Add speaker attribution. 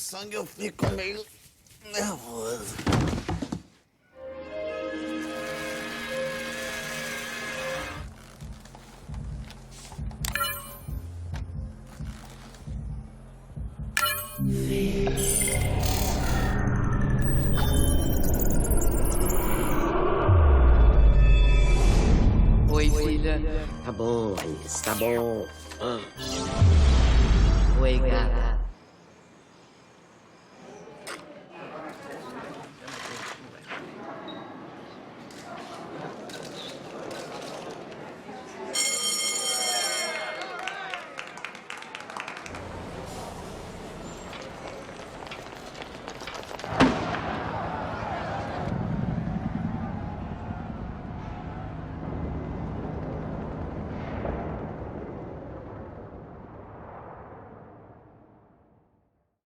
Speaker 1: sangue eu fico meio nervoso.
Speaker 2: Oi, filha.
Speaker 3: Tá bom, Alice, tá bom.
Speaker 2: Oi, gata.